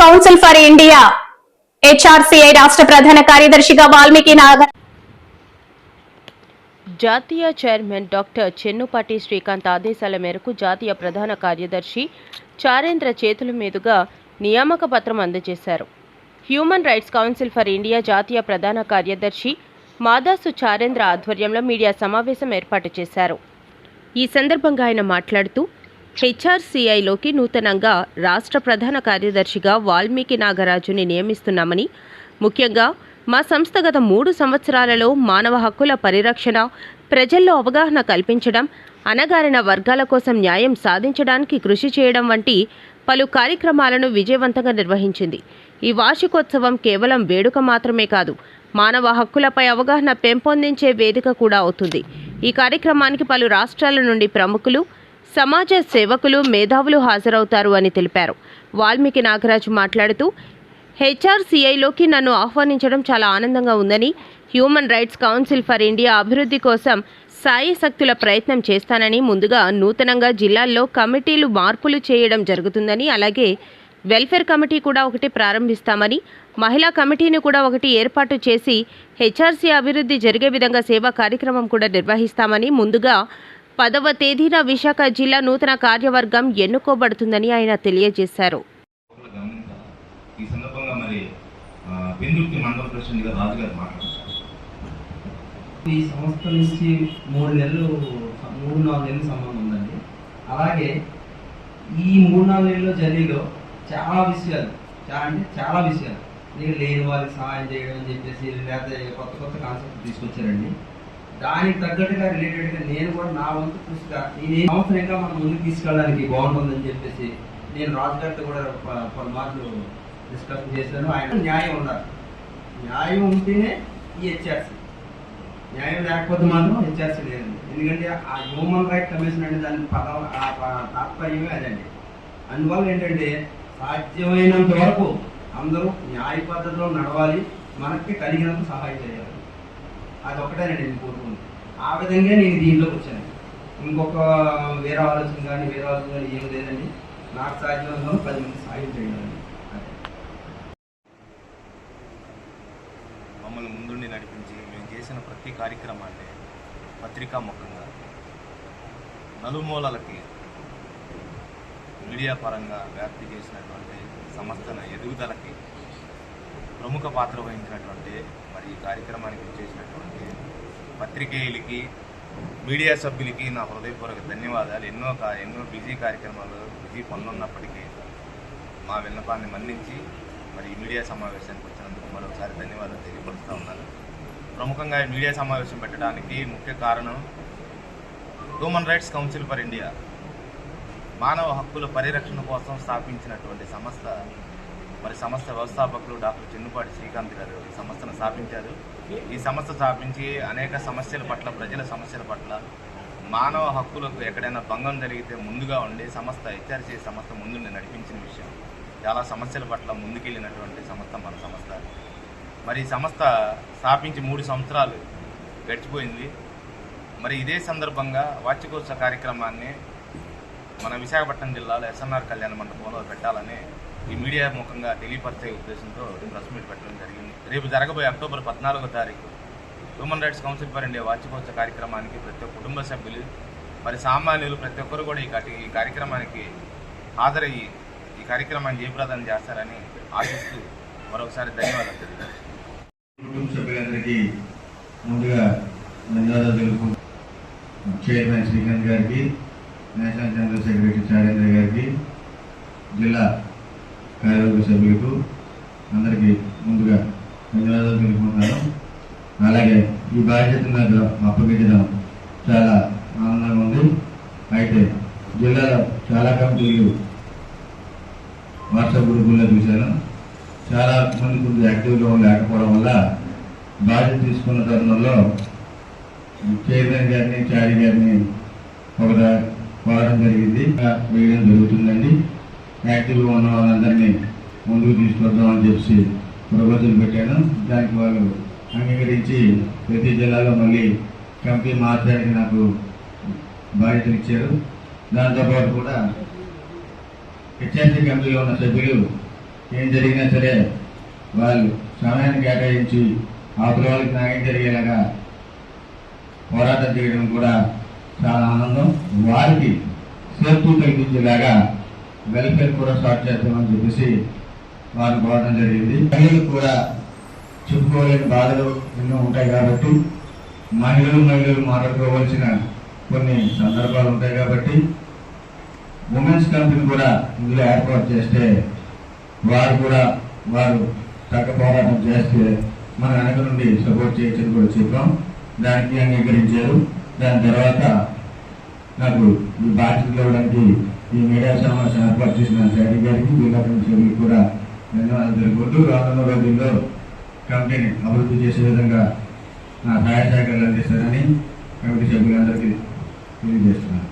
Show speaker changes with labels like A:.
A: Council for India హెచ్ఆర్సీఐ రాష్ట్ర ప్రధాన కార్యదర్శిగా వాల్మీకి నాగర్
B: జాతీయ చైర్మన్ డాక్టర్ చెన్నుపాటి శ్రీకాంత్ ఆదేశాల మేరకు జాతీయ ప్రధాన కార్యదర్శి చారేంద్ర చేతుల మీదుగా నియామక పత్రం అందజేశారు. Human rights council for India జాతీయ ప్రధాన కార్యదర్శి మాదాసు చారేంద్ర ఆధ్వర్యంలో మీడియా సమావేశం ఏర్పాటు చేశారు. ఈ సందర్భంగా ఆయన మాట్లాడుతూ హెచ్ఆర్సీఐలోకి నూతనంగా రాష్ట్ర ప్రధాన కార్యదర్శిగా వాల్మీకి నాగరాజుని నియమిస్తున్నామని, ముఖ్యంగా మా సంస్థ గత 3 సంవత్సరాలలో మానవ హక్కుల పరిరక్షణ, ప్రజల్లో అవగాహన కల్పించడం, అణగారిన వర్గాల కోసం న్యాయం సాధించడానికి కృషి చేయడం వంటి పలు కార్యక్రమాలను విజయవంతంగా నిర్వహించింది. ఈ వార్షికోత్సవం కేవలం వేడుక మాత్రమే కాదు, మానవ హక్కులపై అవగాహన పెంపొందించే వేదిక కూడా అవుతుంది. ఈ కార్యక్రమానికి పలు రాష్ట్రాల నుండి ప్రముఖులు, సమాజ సేవకులు, మేధావులు హాజరవుతారు అని తెలిపారు. వాల్మీకి నాగరాజు మాట్లాడుతూ హెచ్ఆర్సీఐలోకి నన్ను ఆహ్వానించడం చాలా ఆనందంగా ఉందని, human rights council for India అభివృద్ధి కోసం సాయశక్తుల ప్రయత్నం చేస్తానని, ముందుగా నూతనంగా జిల్లాల్లో కమిటీలు మార్పులు చేయడం జరుగుతుందని, అలాగే వెల్ఫేర్ కమిటీ కూడా ఒకటి ప్రారంభిస్తామని, మహిళా కమిటీని కూడా ఒకటి ఏర్పాటు చేసి హెచ్ఆర్సీ అభివృద్ధి జరిగే విధంగా సేవా కార్యక్రమం కూడా నిర్వహిస్తామని, ముందుగా 10వ తేదీన విశాఖ జిల్లా నూతన కార్యవర్గం ఎన్నుకోబడుతుందని ఆయన తెలియజేశారు.
C: ఈ సందర్భంగా మరి పెందుర్తి మండల ప్రెసిడెంట్ గారు రాజు గారు మాట్లాడుతున్నారు.
D: ఈ సంస్థ నుంచి 3-4 నెలలు సంబంధం ఉందండి. అలాగే ఈ 3-4 నెలల జర్నీలో చాలా విషయాలు నేను లేని వారికి సహాయం చేయడం అని చెప్పేసి లేకపోతే కొత్త కాన్సెప్ట్ తీసుకొచ్చారండి. దానికి తగ్గట్టుగా రిలేటెడ్గా నేను కూడా నా వంతు కృషిగా ఈ సంవత్సరం ఇంకా మనం ముందుకు తీసుకెళ్ళడానికి బాగుంటుందని చెప్పేసి నేను రాజుగారితో కూడా పలుమార్లు డిస్కషన్ చేశాను. ఆయన న్యాయం ఉండాలి, న్యాయం ఉంటేనే ఈ హెచ్ఆర్సీ, న్యాయం లేకపోతే మాత్రం హెచ్ఆర్సీ లేదండి. ఎందుకంటే ఆ హ్యూమన్ రైట్ కమిషన్ అంటే దాని తాత్పర్యమే అదండి. అందువల్ల ఏంటంటే సాధ్యమైనంత వరకు అందరూ న్యాయ పద్ధతిలో నడవాలి, మనకి కలిగినంత సహాయం చేయాలి. అదొక్కటేనండి నేను కోరుకుంది. ఆ విధంగా నేను దీంట్లోకి వచ్చాను. ఇంకొక వేరే ఆలోచన కానీ ఏం లేదండి. నాకు సాధ్యమైనంత 10 మంది సహాయం చేయాలండి.
C: మమ్మల్ని ముందుండి నడిపించి మేము చేసిన ప్రతి కార్యక్రమాన్ని పత్రికాముఖంగా నలుమూలలకి మీడియా పరంగా వ్యాప్తి చేసినటువంటి సంస్థల ఎదుగుదలకి ప్రముఖ పాత్ర వహించినటువంటి మరి ఈ కార్యక్రమానికి చేసినటువంటి పత్రికేయులకి, మీడియా సభ్యులకి నా హృదయపూర్వక ధన్యవాదాలు. ఎన్నో బిజీ కార్యక్రమాలు పనులున్నప్పటికీ మా విన్నపాన్ని మన్నించి మరి ఈ మీడియా సమావేశానికి వచ్చినందుకు మరొకసారి ధన్యవాదాలు తెలియపరుస్తూ ఉన్నాను. ప్రముఖంగా ఈ మీడియా సమావేశం పెట్టడానికి ముఖ్య కారణం human rights council for India మానవ హక్కుల పరిరక్షణ కోసం స్థాపించినటువంటి సంస్థ. మరి సంస్థ వ్యవస్థాపకులు డాక్టర్ చెన్నుపాటి శ్రీకాంత్ గారు ఈ సంస్థను స్థాపించారు. ఈ సంస్థ స్థాపించి అనేక సమస్యల పట్ల, ప్రజల సమస్యల పట్ల, మానవ హక్కులకు ఎక్కడైనా భంగం జరిగితే ముందుగా ఉండి సంస్థ హెచ్ఆర్సీ సంస్థ ముందుండి నడిపించిన విషయం. చాలా సమస్యల పట్ల ముందుకెళ్ళినటువంటి సంస్థ మన సంస్థ. మరి ఈ సంస్థ స్థాపించి 3 సంవత్సరాలు గడిచిపోయింది. మరి ఇదే సందర్భంగా వార్షికోత్సవ కార్యక్రమాన్ని మన విశాఖపట్నం జిల్లాలో ఎస్ఎన్ఆర్ కళ్యాణ మండపంలో పెట్టాలని ఈ మీడియా ముఖంగా తెలియపరిచే ఉద్దేశంతో ప్రెస్ మీట్ పెట్టడం జరిగింది. రేపు జరగబోయే అక్టోబర్ 14వ తారీఖు human rights council for India వార్షికోత్సవ కార్యక్రమానికి ప్రతి ఒక్క కుటుంబ సభ్యులు, మరి సామాన్యులు ప్రతి ఒక్కరు కూడా ఈ కార్యక్రమానికి హాజరయ్యి ఈ కార్యక్రమాన్ని జయప్రదం చేస్తారని ఆశిస్తూ మరొకసారి ధన్యవాదాలు తెలియజేస్తాను.
E: కుటుంబ సభ్యులందరికీ ముందుగా ధన్యవాదాలు తెలుపుకుంటూ చైర్మన్ శ్రీకాంత్ గారికి, నేషనల్ జనరల్ సెక్రటరీ చారేంద్ర గారికి, జిల్లా కార్యవర్గ సభ్యులకు అందరికీ ముందుగా ధన్యవాదాలు తెలుపుకుంటున్నాను. అలాగే ఈ బాధ్యత నాకు అప్పగించడం చాలా ఆనందంగా ఉంది. అయితే జిల్లాలో చాలా కమిటీలు వాట్సాప్ గ్రూపుల్లో చూశాను. చాలా మంది కొంచెం యాక్టివ్గా లేకపోవడం వల్ల బాధ్యత తీసుకున్న తరుణంలో చైర్మన్ గారిని, చారి గారిని ఒక కోరడం జరిగింది, వేయడం జరుగుతుందండి. యాక్టివ్గా ఉన్న వాళ్ళందరినీ ముందుకు తీసుకొద్దామని చెప్పి ప్రపోజల్ పెట్టాను. దానికి వాళ్ళు అంగీకరించి ప్రతి జిల్లాలో మళ్ళీ కమిటీ మార్చడానికి నాకు బాధ్యతలు ఇచ్చారు. దాంతోపాటు కూడా హెచ్ఆర్సీ కమిటీలో ఉన్న సభ్యులు ఏం జరిగినా సరే వాళ్ళు సమయాన్ని కేటాయించి అవతల వాళ్ళకి న్యాయం జరిగేలాగా పోరాటం చేయడం కూడా చాలా ఆనందం. వారికి సేఫ్టీ కల్పించేలాగా వెల్ఫేర్ కూడా స్టార్ట్ చేద్దామని చెప్పేసి వారు కోరడం జరిగింది. మహిళలకు కూడా చెప్పుకోలేని బాధలు ఎన్నో ఉంటాయి కాబట్టి మహిళలు మాట్లాడుకోవాల్సిన కొన్ని సందర్భాలు ఉంటాయి కాబట్టి ఉమెన్స్ కంపెనీ కూడా ఇందులో ఏర్పాటు చేస్తే వారు తగ్గ పోరాటం చేస్తే మన వెనక నుండి సపోర్ట్ చేయొచ్చని కూడా చెప్పాం. దానికి అంగీకరించారు. దాని తర్వాత నాకు ఈ బాధ్యతలు ఇవ్వడానికి ఈ మీడియా సమావేశం ఏర్పాటు చేసిన శారీ గారికి విలేకరుల సభ్యులకు కూడా ధన్యవాదాలు తెలుపుకుంటూ రానున్న రోజుల్లో కంపెనీని అభివృద్ధి చేసే విధంగా నా సహాయ సహకారాలు అందిస్తారని కమిటీ సభ్యులందరికీ తెలియజేస్తున్నాను.